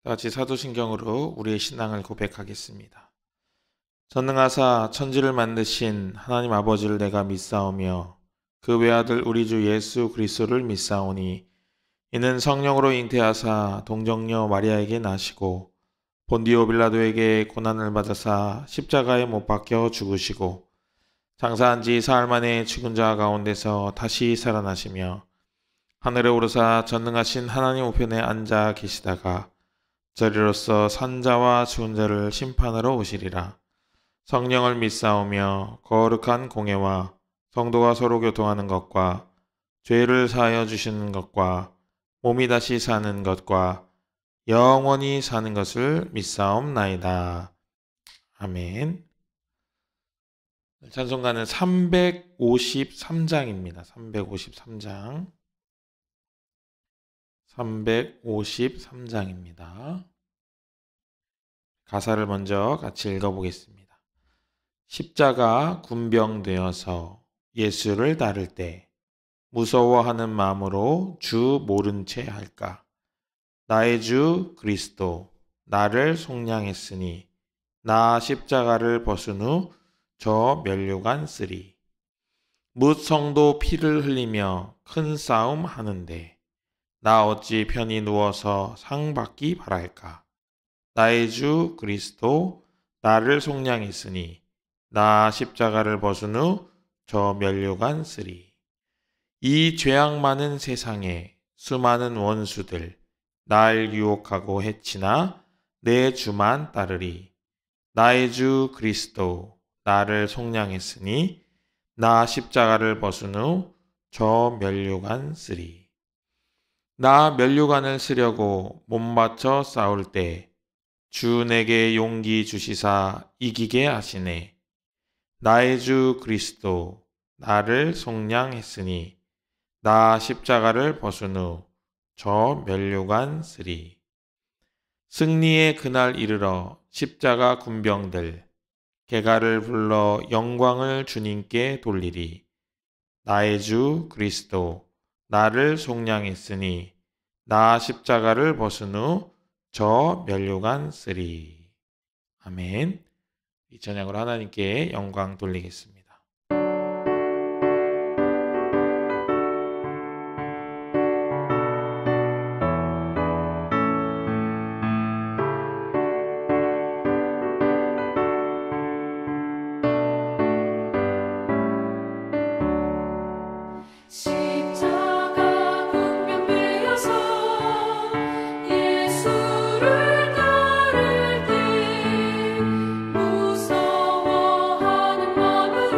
다 같이 사도신경으로 우리의 신앙을 고백하겠습니다. 전능하사 천지를 만드신 하나님 아버지를 내가 믿사오며 그 외아들 우리 주 예수 그리스도를 믿사오니 이는 성령으로 잉태하사 동정녀 마리아에게 나시고 본디오 빌라도에게 고난을 받으사 십자가에 못 박혀 죽으시고 장사한 지 사흘 만에 죽은 자 가운데서 다시 살아나시며 하늘에 오르사 전능하신 하나님 우편에 앉아 계시다가 저리로서 산자와 죽은 자를 심판하러 오시리라. 성령을 믿사오며 거룩한 공예와 성도가 서로 교통하는 것과 죄를 사하여 주시는 것과 몸이 다시 사는 것과 영원히 사는 것을 믿사옵나이다. 아멘. 찬송가는 353장입니다. 353장. 353장입니다. 가사를 먼저 같이 읽어보겠습니다. 십자가 군병되어서 예수를 따를 때 무서워하는 마음으로 주 모른 채 할까? 나의 주 그리스도 나를 속량했으니 나 십자가를 벗은 후 저 면류관 쓰리. 뭇 성도 피를 흘리며 큰 싸움 하는데 나 어찌 편히 누워서 상 받기 바랄까? 나의 주 그리스도 나를 속량했으니 나 십자가를 벗은 후 저 면류관 쓰리. 이 죄악 많은 세상에 수많은 원수들 날 유혹하고 해치나 내 주만 따르리. 나의 주 그리스도 나를 속량했으니 나 십자가를 벗은 후 저 면류관 쓰리. 나 면류관을 쓰려고 몸 바쳐 싸울 때 주 내게 용기 주시사 이기게 하시네. 나의 주 그리스도 나를 속량했으니 나 십자가를 벗은 후 저 면류관 쓰리. 승리의 그날 이르러 십자가 군병들 개가를 불러 영광을 주님께 돌리리. 나의 주 그리스도 나를 속량했으니 나 십자가를 벗은 후 저 면류관 쓰리. 아멘. 이 찬양으로 하나님께 영광 돌리겠습니다. 십자가 군병되어서 예수를 따를 때 무서워하는 마음으로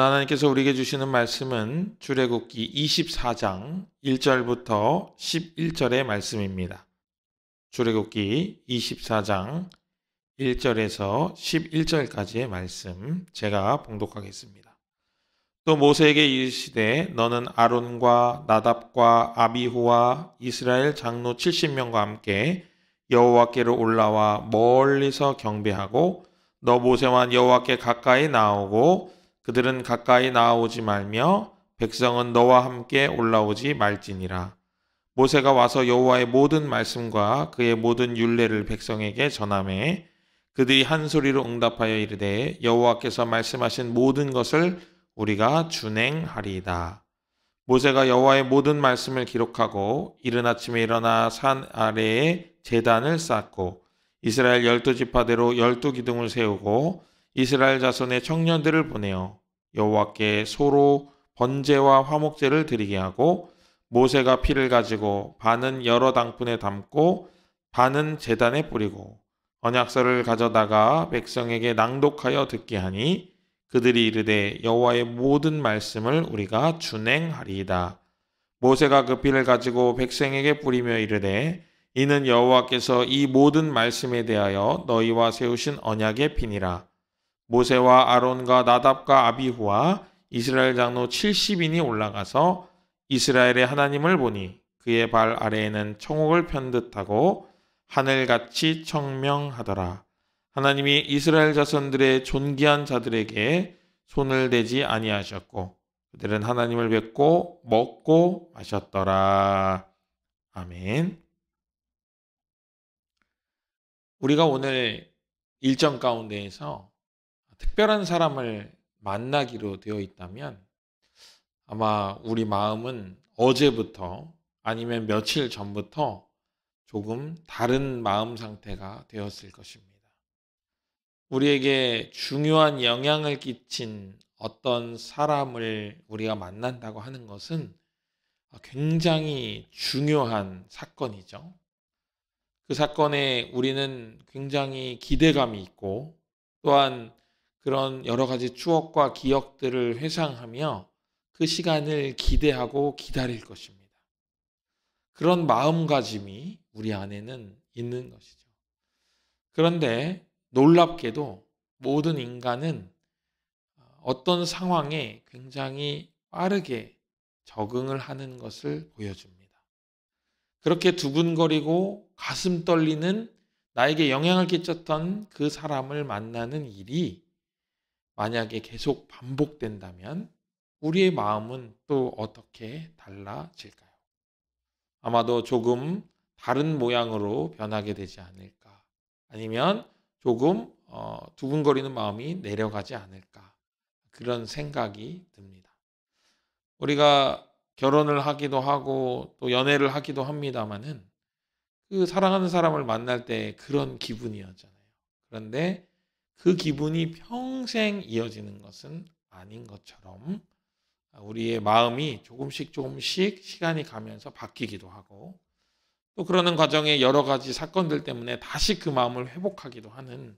하나님께서 우리에게 주시는 말씀은 출애굽기 24장 1절부터 11절의 말씀입니다. 출애굽기 24장 1절에서 11절까지의 말씀 제가 봉독하겠습니다. 또 모세에게 이르시되 너는 아론과 나답과 아비후와 이스라엘 장로 70명과 함께 여호와께로 올라와 멀리서 경배하고 너 모세와 여호와께 가까이 나오고 그들은 가까이 나오지 말며 백성은 너와 함께 올라오지 말지니라. 모세가 와서 여호와의 모든 말씀과 그의 모든 율례를 백성에게 전하매 그들이 한 소리로 응답하여 이르되 여호와께서 말씀하신 모든 것을 우리가 준행하리이다. 모세가 여호와의 모든 말씀을 기록하고 이른 아침에 일어나 산 아래에 제단을 쌓고 이스라엘 12지파대로 12기둥을 세우고 이스라엘 자손의 청년들을 보내어 여호와께 소로 번제와 화목제를 드리게 하고 모세가 피를 가지고 반은 여러 당분에 담고 반은 제단에 뿌리고 언약서를 가져다가 백성에게 낭독하여 듣게 하니 그들이 이르되 여호와의 모든 말씀을 우리가 준행하리이다. 모세가 그 피를 가지고 백성에게 뿌리며 이르되 이는 여호와께서 이 모든 말씀에 대하여 너희와 세우신 언약의 피니라. 모세와 아론과 나답과 아비후와 이스라엘 장로 70인이 올라가서 이스라엘의 하나님을 보니 그의 발 아래에는 청옥을 편 듯하고 하늘같이 청명하더라. 하나님이 이스라엘 자손들의 존귀한 자들에게 손을 대지 아니하셨고 그들은 하나님을 뵙고 먹고 마셨더라. 아멘. 우리가 오늘 일정 가운데에서 특별한 사람을 만나기로 되어 있다면 아마 우리 마음은 어제부터 아니면 며칠 전부터 조금 다른 마음 상태가 되었을 것입니다. 우리에게 중요한 영향을 끼친 어떤 사람을 우리가 만난다고 하는 것은 굉장히 중요한 사건이죠. 그 사건에 우리는 굉장히 기대감이 있고 또한 그런 여러 가지 추억과 기억들을 회상하며 그 시간을 기대하고 기다릴 것입니다. 그런 마음가짐이 우리 안에는 있는 것이죠. 그런데 놀랍게도 모든 인간은 어떤 상황에 굉장히 빠르게 적응을 하는 것을 보여줍니다. 그렇게 두근거리고 가슴 떨리는 나에게 영향을 끼쳤던 그 사람을 만나는 일이 만약에 계속 반복된다면 우리의 마음은 또 어떻게 달라질까요? 아마도 조금 다른 모양으로 변하게 되지 않을까? 아니면 조금 두근거리는 마음이 내려가지 않을까? 그런 생각이 듭니다. 우리가 결혼을 하기도 하고 또 연애를 하기도 합니다마는 그 사랑하는 사람을 만날 때 그런 기분이었잖아요. 그런데 그 기분이 평생 이어지는 것은 아닌 것처럼 우리의 마음이 조금씩 시간이 가면서 바뀌기도 하고 또 그러는 과정에 여러 가지 사건들 때문에 다시 그 마음을 회복하기도 하는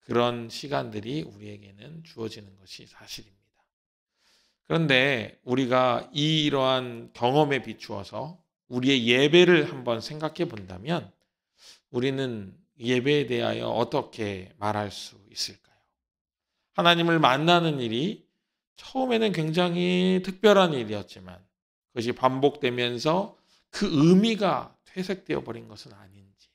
그런 시간들이 우리에게는 주어지는 것이 사실입니다. 그런데 우리가 이러한 경험에 비추어서 우리의 예배를 한번 생각해 본다면 우리는 예배에 대하여 어떻게 말할 수 있을까요? 하나님을 만나는 일이 처음에는 굉장히 특별한 일이었지만 그것이 반복되면서 그 의미가 퇴색되어 버린 것은 아닌지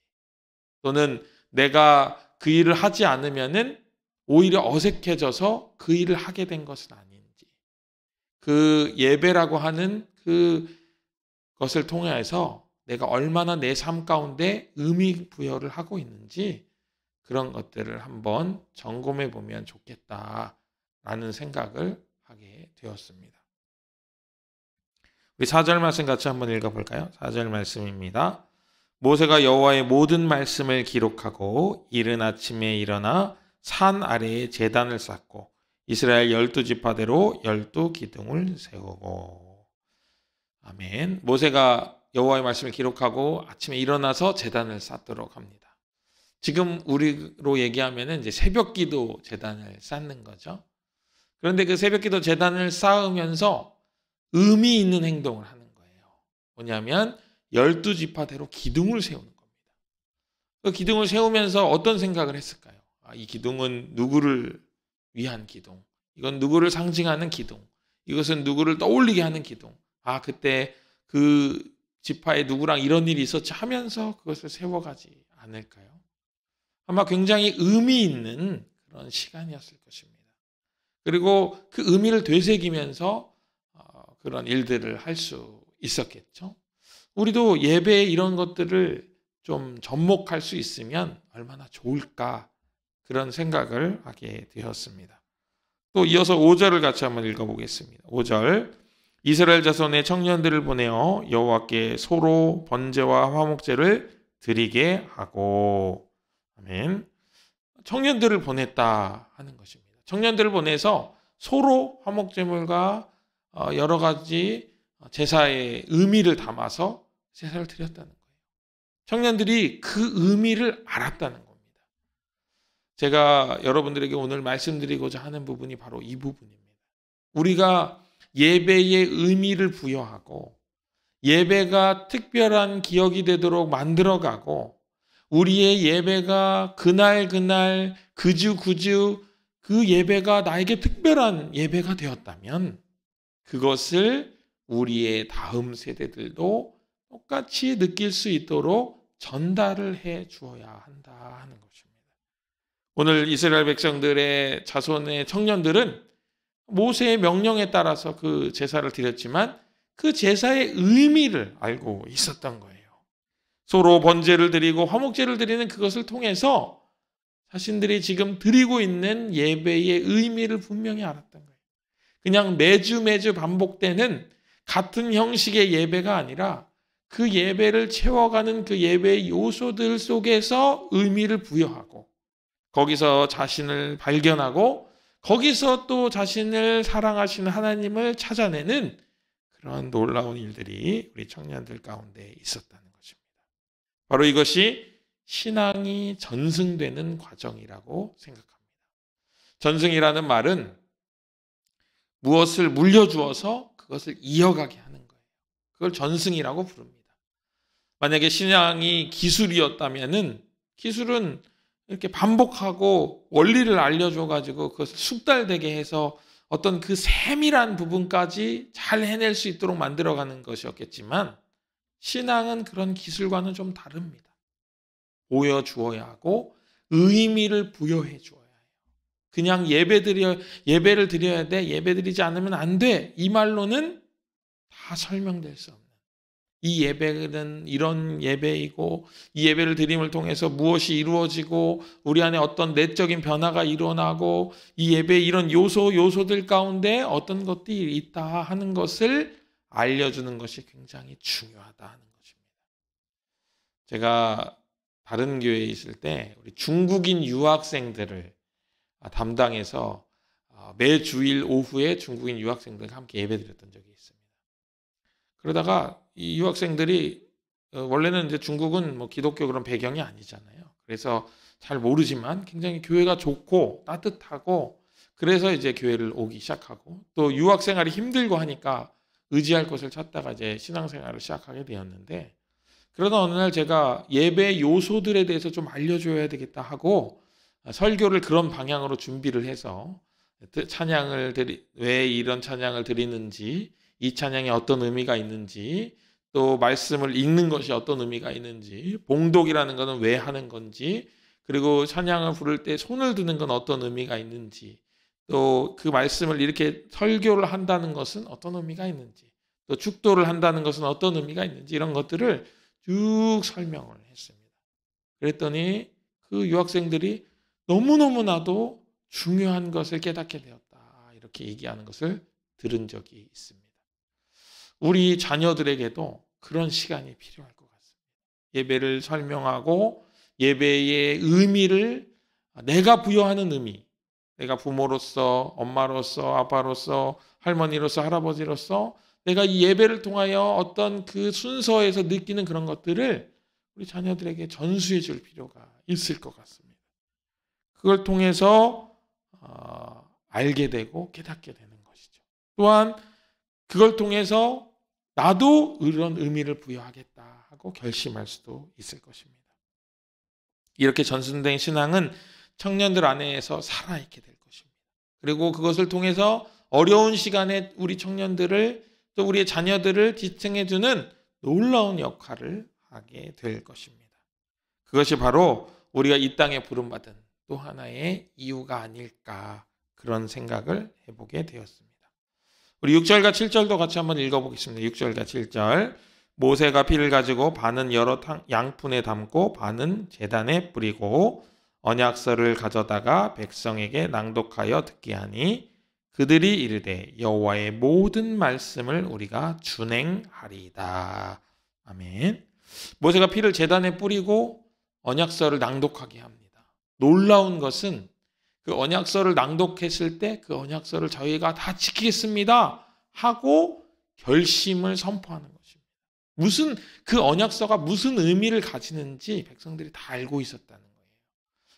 또는 내가 그 일을 하지 않으면은 오히려 어색해져서 그 일을 하게 된 것은 아닌지 그 예배라고 하는 그것을 통해서 내가 얼마나 내 삶 가운데 의미 부여를 하고 있는지 그런 것들을 한번 점검해 보면 좋겠다라는 생각을 하게 되었습니다. 우리 4절 말씀 같이 한번 읽어볼까요? 4절 말씀입니다. 모세가 여호와의 모든 말씀을 기록하고 이른 아침에 일어나 산 아래에 제단을 쌓고 이스라엘 12지파대로 12기둥을 세우고. 아멘. 모세가 여호와의 말씀을 기록하고 아침에 일어나서 제단을 쌓도록 합니다. 지금 우리로 얘기하면 이제 새벽 기도 제단을 쌓는 거죠. 그런데 그 새벽기도 제단을 쌓으면서 의미 있는 행동을 하는 거예요. 뭐냐면 12지파대로 기둥을 세우는 겁니다. 그 기둥을 세우면서 어떤 생각을 했을까요? 이 기둥은 누구를 위한 기둥, 이건 누구를 상징하는 기둥, 이것은 누구를 떠올리게 하는 기둥. 그때 그 지파에 누구랑 이런 일이 있었지 하면서 그것을 세워가지 않을까요? 아마 굉장히 의미 있는 그런 시간이었을 것입니다. 그리고 그 의미를 되새기면서 그런 일들을 할 수 있었겠죠. 우리도 예배에 이런 것들을 좀 접목할 수 있으면 얼마나 좋을까, 그런 생각을 하게 되었습니다. 또 이어서 5절을 같이 한번 읽어보겠습니다. 5절. 이스라엘 자손의 청년들을 보내어 여호와께 소로 번제와 화목제를 드리게 하고. 아멘. 청년들을 보냈다 하는 것입니다. 청년들을 보내서 소로 화목제물과 여러 가지 제사의 의미를 담아서 제사를 드렸다는 거예요. 청년들이 그 의미를 알았다는 겁니다. 제가 여러분들에게 오늘 말씀드리고자 하는 부분이 바로 이 부분입니다. 우리가 예배의 의미를 부여하고 예배가 특별한 기억이 되도록 만들어가고 우리의 예배가 그날 그 주 그 예배가 나에게 특별한 예배가 되었다면 그것을 우리의 다음 세대들도 똑같이 느낄 수 있도록 전달을 해 주어야 한다 하는 것입니다. 오늘 이스라엘 백성들의 자손의 청년들은 모세의 명령에 따라서 그 제사를 드렸지만 그 제사의 의미를 알고 있었던 거예요. 서로 번제를 드리고 화목제를 드리는 그것을 통해서 자신들이 지금 드리고 있는 예배의 의미를 분명히 알았던 거예요. 그냥 매주 반복되는 같은 형식의 예배가 아니라 그 예배를 채워가는 그 예배의 요소들 속에서 의미를 부여하고 거기서 자신을 발견하고 거기서 또 자신을 사랑하시는 하나님을 찾아내는 그런 놀라운 일들이 우리 청년들 가운데 있었다는 것입니다. 바로 이것이 신앙이 전승되는 과정이라고 생각합니다. 전승이라는 말은 무엇을 물려주어서 그것을 이어가게 하는 거예요. 그걸 전승이라고 부릅니다. 만약에 신앙이 기술이었다면은 기술은 이렇게 반복하고 원리를 알려줘가지고 그것을 숙달되게 해서 어떤 그 세밀한 부분까지 잘 해낼 수 있도록 만들어가는 것이었겠지만 신앙은 그런 기술과는 좀 다릅니다. 보여주어야 하고 의미를 부여해 주어야 해요. 그냥 예배를 드려야 돼, 예배 드리지 않으면 안 돼, 이 말로는 다 설명될 수 없는, 이 예배는 이런 예배이고 이 예배를 드림을 통해서 무엇이 이루어지고 우리 안에 어떤 내적인 변화가 일어나고 이 예배의 이런 요소들 가운데 어떤 것들이 있다 하는 것을 알려주는 것이 굉장히 중요하다 하는 것입니다. 제가 다른 교회에 있을 때 우리 중국인 유학생들을 담당해서 매 주일 오후에 중국인 유학생들과 함께 예배드렸던 적이 있습니다. 그러다가 이 유학생들이 원래는 이제 중국은 뭐 기독교 그런 배경이 아니잖아요. 그래서 잘 모르지만 굉장히 교회가 좋고 따뜻하고 그래서 이제 교회를 오기 시작하고 또 유학생활이 힘들고 하니까 의지할 곳을 찾다가 이제 신앙생활을 시작하게 되었는데 그러다 어느 날 제가 예배 요소들에 대해서 좀 알려줘야 되겠다 하고 설교를 그런 방향으로 준비를 해서 왜 이런 찬양을 드리는지 이 찬양에 어떤 의미가 있는지 또 말씀을 읽는 것이 어떤 의미가 있는지 봉독이라는 것은 왜 하는 건지 그리고 찬양을 부를 때 손을 드는 건 어떤 의미가 있는지 또 그 말씀을 이렇게 설교를 한다는 것은 어떤 의미가 있는지 또 축도를 한다는 것은 어떤 의미가 있는지 이런 것들을 쭉 설명을 했습니다. 그랬더니 그 유학생들이 너무너무나도 중요한 것을 깨닫게 되었다 이렇게 얘기하는 것을 들은 적이 있습니다. 우리 자녀들에게도 그런 시간이 필요할 것 같습니다. 예배를 설명하고 예배의 의미를 내가 부여하는 의미, 내가 부모로서, 엄마로서, 아빠로서, 할머니로서, 할아버지로서 내가 이 예배를 통하여 어떤 그 순서에서 느끼는 그런 것들을 우리 자녀들에게 전수해 줄 필요가 있을 것 같습니다. 그걸 통해서 알게 되고 깨닫게 되는 것이죠. 또한 그걸 통해서 나도 이런 의미를 부여하겠다 하고 결심할 수도 있을 것입니다. 이렇게 전순된 신앙은 청년들 안에서 살아있게 될 것입니다. 그리고 그것을 통해서 어려운 시간에 우리 청년들을 또 우리의 자녀들을 지탱해주는 놀라운 역할을 하게 될 것입니다. 그것이 바로 우리가 이 땅에 부름받은 또 하나의 이유가 아닐까 그런 생각을 해보게 되었습니다. 우리 6절과 7절도 같이 한번 읽어보겠습니다. 6절과 7절. 모세가 피를 가지고 반은 여러 양푼에 담고 반은 제단에 뿌리고 언약서를 가져다가 백성에게 낭독하여 듣게 하니 그들이 이르되 여호와의 모든 말씀을 우리가 준행하리이다. 아멘. 모세가 피를 제단에 뿌리고 언약서를 낭독하게 합니다. 놀라운 것은 그 언약서를 낭독했을 때 그 언약서를 저희가 다 지키겠습니다 하고 결심을 선포하는 것입니다. 그 언약서가 무슨 의미를 가지는지 백성들이 다 알고 있었다는 거예요.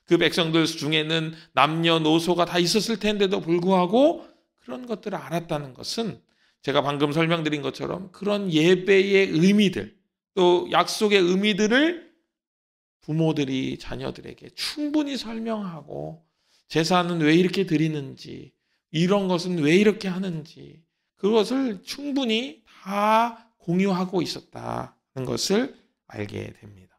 그 백성들 중에는 남녀노소가 다 있었을 텐데도 불구하고 그런 것들을 알았다는 것은 제가 방금 설명드린 것처럼 그런 예배의 의미들 또 약속의 의미들을 부모들이 자녀들에게 충분히 설명하고 제사는 왜 이렇게 드리는지 이런 것은 왜 이렇게 하는지 그것을 충분히 다 공유하고 있었다는 것을 알게 됩니다.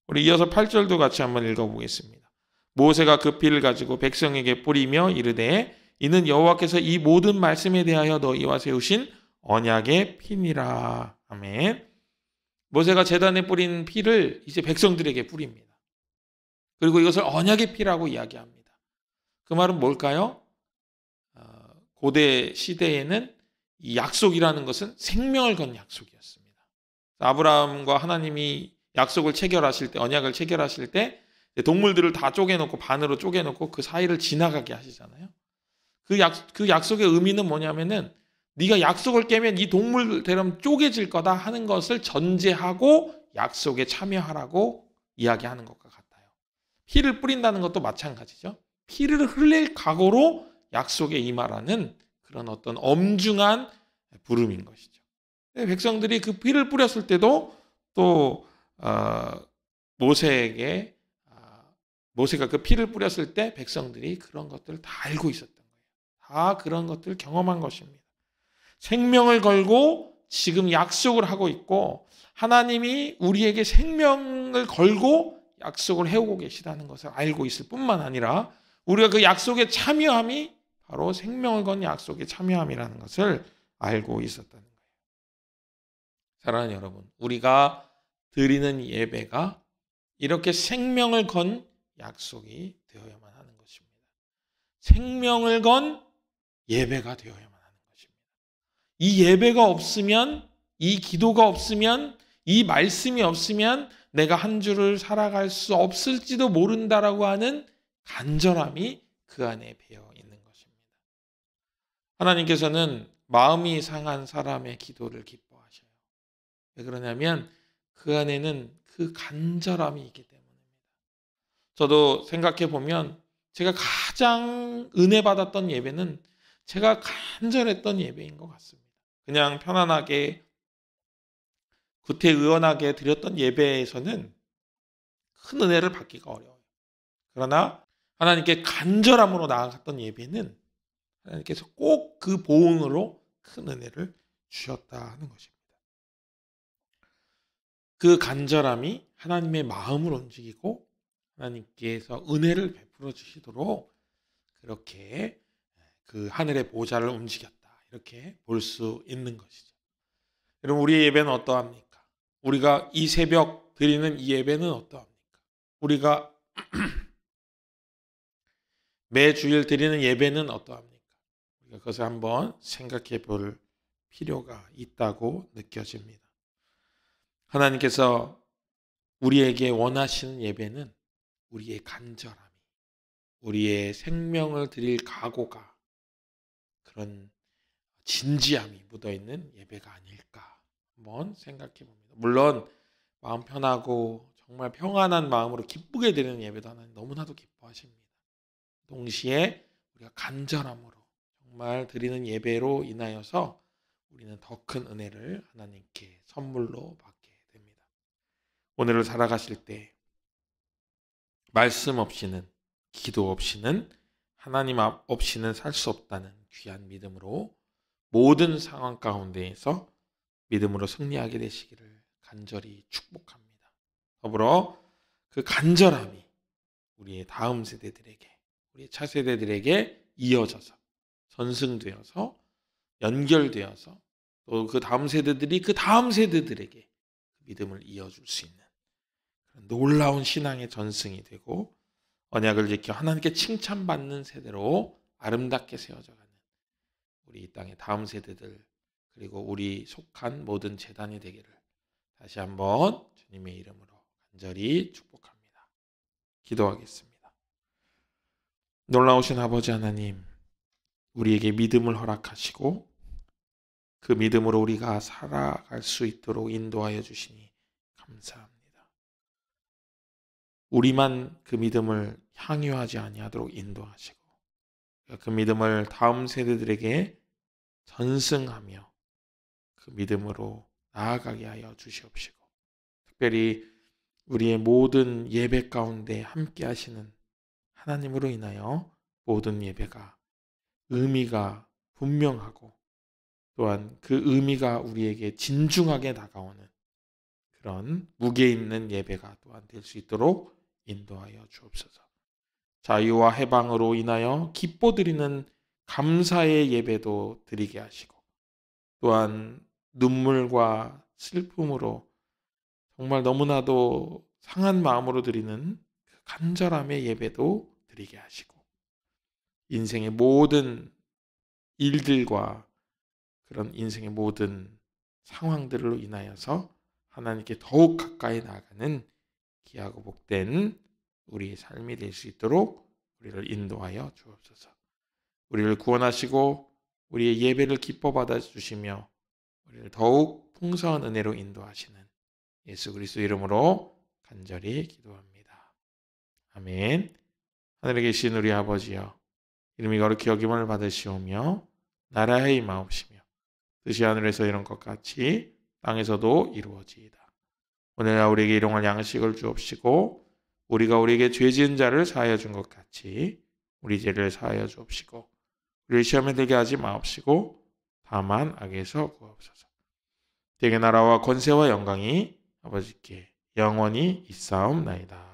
우리 이어서 8절도 같이 한번 읽어보겠습니다. 모세가 그 피를 가지고 백성에게 뿌리며 이르되 이는 여호와께서 이 모든 말씀에 대하여 너희와 세우신 언약의 피니라. 아멘. 모세가 제단에 뿌린 피를 이제 백성들에게 뿌립니다. 그리고 이것을 언약의 피라고 이야기합니다. 그 말은 뭘까요? 고대 시대에는 이 약속이라는 것은 생명을 건 약속이었습니다. 아브라함과 하나님이 약속을 체결하실 때, 언약을 체결하실 때 동물들을 다 쪼개놓고 반으로 쪼개놓고 그 사이를 지나가게 하시잖아요. 그 약속의 의미는 뭐냐면은 네가 약속을 깨면 이 동물들은 쪼개질 거다 하는 것을 전제하고 약속에 참여하라고 이야기하는 것과 같아요. 피를 뿌린다는 것도 마찬가지죠. 피를 흘릴 각오로 약속에 임하라는 그런 어떤 엄중한 부름인 것이죠. 백성들이 그 피를 뿌렸을 때도 또 모세가 그 피를 뿌렸을 때 백성들이 그런 것들을 다 알고 있었던 거예요. 다 그런 것들을 경험한 것입니다. 생명을 걸고 지금 약속을 하고 있고 하나님이 우리에게 생명을 걸고 약속을 해오고 계시다는 것을 알고 있을 뿐만 아니라 우리가 그 약속에 참여함이 바로 생명을 건 약속에 참여함이라는 것을 알고 있었다는 거예요. 사랑하는 여러분, 우리가 드리는 예배가 이렇게 생명을 건 약속이 되어야만 하는 것입니다. 생명을 건 예배가 되어야만 하는 것입니다. 이 예배가 없으면, 이 기도가 없으면, 이 말씀이 없으면 내가 한 주를 살아갈 수 없을지도 모른다라고 하는 간절함이 그 안에 배어 있는 것입니다. 하나님께서는 마음이 상한 사람의 기도를 기뻐하셔요. 왜 그러냐면 그 안에는 그 간절함이 있기 때문입니다. 저도 생각해 보면 제가 가장 은혜 받았던 예배는 제가 간절했던 예배인 것 같습니다. 그냥 편안하게 구태의원하게 드렸던 예배에서는 큰 은혜를 받기가 어려워요. 그러나 하나님께 간절함으로 나아갔던 예배는 하나님께서 꼭 그 보응으로 큰 은혜를 주셨다 하는 것입니다. 그 간절함이 하나님의 마음을 움직이고 하나님께서 은혜를 베풀어 주시도록 그렇게 그 하늘의 보좌를 움직였다. 이렇게 볼 수 있는 것이죠. 여러분, 우리의 예배는 어떠합니까? 우리가 이 새벽 드리는 이 예배는 어떠합니까? 우리가 매주일 드리는 예배는 어떠합니까? 우리가 그것을 한번 생각해 볼 필요가 있다고 느껴집니다. 하나님께서 우리에게 원하시는 예배는 우리의 간절함이, 우리의 생명을 드릴 각오가, 그런 진지함이 묻어있는 예배가 아닐까 한번 생각해 봅니다. 물론 마음 편하고 정말 평안한 마음으로 기쁘게 드리는 예배도 하나님 너무나도 기뻐하십니다. 동시에 우리가 간절함으로 정말 드리는 예배로 인하여서 우리는 더 큰 은혜를 하나님께 선물로 받게 됩니다. 오늘을 살아가실 때 말씀 없이는, 기도 없이는, 하나님 없이는 살 수 없다는 귀한 믿음으로 모든 상황 가운데에서 믿음으로 승리하게 되시기를 간절히 축복합니다. 더불어 그 간절함이 우리의 다음 세대들에게, 우리의 차세대들에게 이어져서 전승되어서 연결되어서 또 그 다음 세대들이 그 다음 세대들에게 믿음을 이어줄 수 있는 그런 놀라운 신앙의 전승이 되고 언약을 지켜 하나님께 칭찬받는 세대로 아름답게 세워져가는 우리 이 땅의 다음 세대들 그리고 우리 속한 모든 재단이 되기를 다시 한번 주님의 이름으로 간절히 축복합니다. 기도하겠습니다. 놀라우신 아버지 하나님, 우리에게 믿음을 허락하시고 그 믿음으로 우리가 살아갈 수 있도록 인도하여 주시니 감사합니다. 우리만 그 믿음을 향유하지 아니하도록 인도하시고 그 믿음을 다음 세대들에게 전승하며 그 믿음으로 나아가게 하여 주시옵시고 특별히 우리의 모든 예배 가운데 함께 하시는 하나님으로 인하여 모든 예배가 의미가 분명하고 또한 그 의미가 우리에게 진중하게 다가오는 그런 무게 있는 예배가 또한 될 수 있도록 인도하여 주옵소서. 자유와 해방으로 인하여 기뻐드리는 감사의 예배도 드리게 하시고 또한 눈물과 슬픔으로 정말 너무나도 상한 마음으로 드리는 그 간절함의 예배도 드리게 하시고 인생의 모든 일들과 그런 인생의 모든 상황들로 인하여서 하나님께 더욱 가까이 나아가는 귀하고 복된 우리의 삶이 될 수 있도록 우리를 인도하여 주옵소서. 우리를 구원하시고 우리의 예배를 기뻐 받아주시며 우리를 더욱 풍성한 은혜로 인도하시는 예수 그리스도 이름으로 간절히 기도합니다. 아멘. 하늘에 계신 우리 아버지여, 이름이 거룩히 여김을 받으시오며 나라의 임하옵시며 뜻이 하늘에서 이룬 것 같이 땅에서도 이루어지이다. 오늘날 우리에게 일용할 양식을 주옵시고 우리가 우리에게 죄 지은 자를 사하여 준 것 같이 우리 죄를 사하여 주옵시고 우리를 시험에 들게 하지 마옵시고 다만 악에서 구하옵소서. 대개 나라와 권세와 영광이 아버지께 영원히 있사옵나이다.